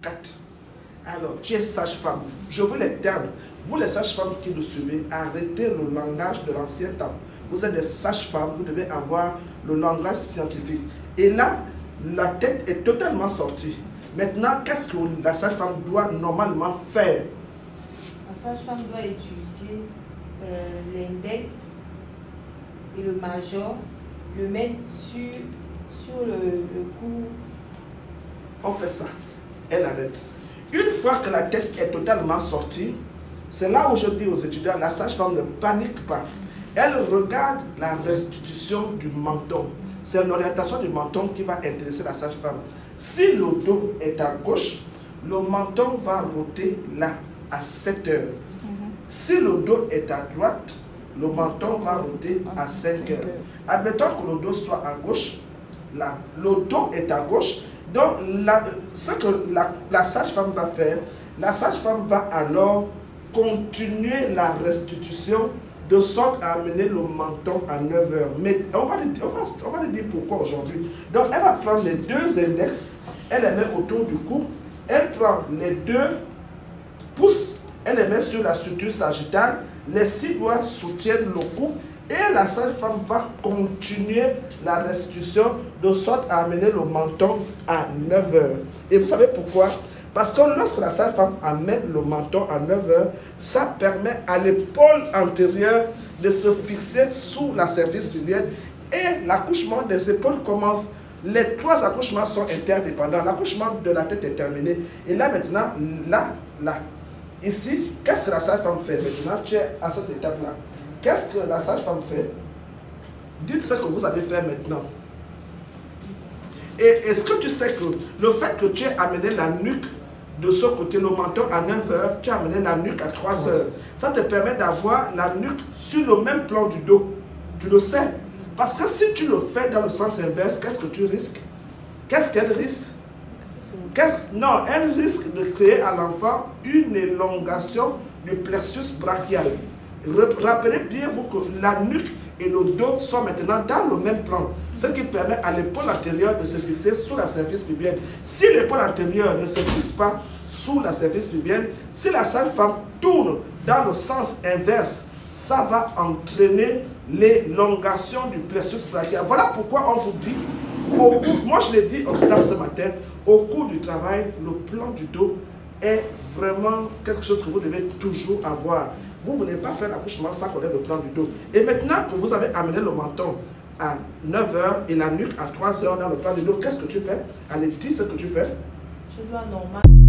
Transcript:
4. Alors, tu es sage-femme. Je veux les termes. Vous, les sages-femmes qui nous suivez, arrêtez le langage de l'ancien temps. Vous êtes des sages-femmes, vous devez avoir le langage scientifique. Et là, la tête est totalement sortie. Maintenant, qu'est-ce que la sage-femme doit normalement faire? La sage-femme doit utiliser l'index et le major, le mettre sur le cou. On fait ça. Elle arrête. Une fois que la tête est totalement sortie, c'est là où je dis aux étudiants, la sage-femme ne panique pas. Elle regarde la restitution du menton. C'est l'orientation du menton qui va intéresser la sage-femme. Si le dos est à gauche, le menton va roter là, à 7 heures. Si le dos est à droite, le menton va roter à 5 heures. Admettons que le dos soit à gauche, là, le dos est à gauche. Donc, ce que la sage-femme va faire, la sage-femme va alors continuer la restitution de sorte à amener le menton à 9 heures. Mais on va le dire pourquoi aujourd'hui. Donc, elle va prendre les deux index, elle les met autour du cou, elle prend les deux pouces, elle les met sur la suture sagittale, les 6 doigts soutiennent le cou, et la sage-femme va continuer la restitution de sorte à amener le menton à 9 heures. Et vous savez pourquoi? Parce que lorsque la sage-femme amène le menton à 9 heures, ça permet à l'épaule antérieure de se fixer sous la cervix pubienne et l'accouchement des épaules commence. Les 3 accouchements sont interdépendants. L'accouchement de la tête est terminé. Et là maintenant, là. Ici, qu'est-ce que la sage-femme fait maintenant? Tu es à cette étape-là. Qu'est-ce que la sage-femme fait? Dites ce que vous allez faire maintenant. Et est-ce que tu sais que le fait que tu aies amené la nuque de ce côté, le menton à 9 heures, tu as amené la nuque à 3 heures. Ça te permet d'avoir la nuque sur le même plan du dos. Tu le sais. Parce que si tu le fais dans le sens inverse, qu'est-ce que tu risques? Qu'est-ce qu'elle risque? Non, elle risque de créer à l'enfant une élongation du plexus brachial. Rappelez bien vous que la nuque et le dos sont maintenant dans le même plan, ce qui permet à l'épaule antérieure de se fixer sous la cervix pubienne. Si l'épaule antérieure ne se fixe pas sous la cervix pubienne, si la sage-femme tourne dans le sens inverse, ça va entraîner l'élongation du plexus brachial. Voilà pourquoi on vous dit, moi je l'ai dit au staff ce matin, au cours du travail, le plan du dos est vraiment quelque chose que vous devez toujours avoir. Vous ne voulez pas faire l'accouchement sans connaître le plan du dos. Et maintenant que vous avez amené le menton à 9 heures et la nuque à 3 heures dans le plan du dos, qu'est-ce que tu fais? Allez, dis ce que tu fais. Je dois normalement.